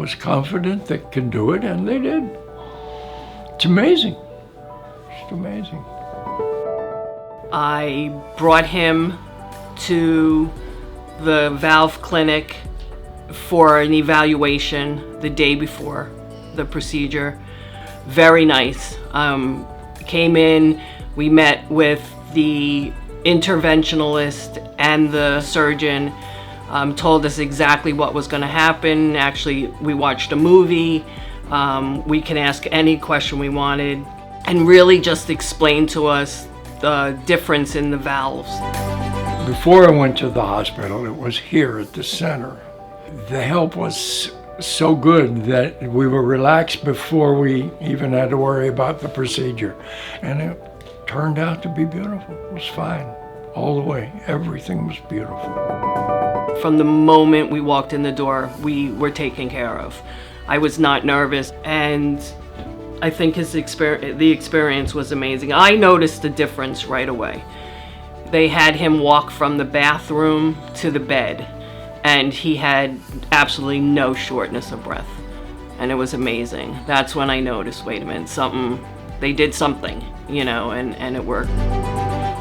was confident they can do it, and they did. It's amazing. It's amazing. I brought him to the valve clinic for an evaluation the day before the procedure. Very nice. Came in, we met with the interventionalist and the surgeon, told us exactly what was going to happen. Actually, we watched a movie. We can ask any question we wanted, and really just explained to us the difference in the valves. Before I went to the hospital, it was here at the center. The help was so good that we were relaxed before we even had to worry about the procedure. And it turned out to be beautiful. It was fine all the way. Everything was beautiful. From the moment we walked in the door, we were taken care of. I was not nervous, and I think the experience was amazing. I noticed the difference right away. They had him walk from the bathroom to the bed, and he had absolutely no shortness of breath. And it was amazing. That's when I noticed, wait a minute, they did something, and it worked.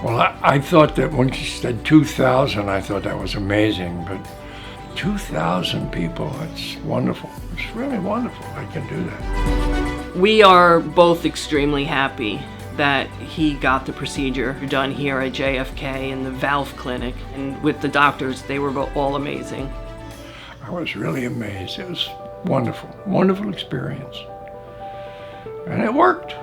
Well, I thought that when she said 2,000, I thought that was amazing, but 2,000 people, it's wonderful. It's really wonderful I can do that. We are both extremely happy that he got the procedure done here at JFK in the valve clinic. And with the doctors, they were all amazing. I was really amazed. It was wonderful, wonderful experience. And it worked.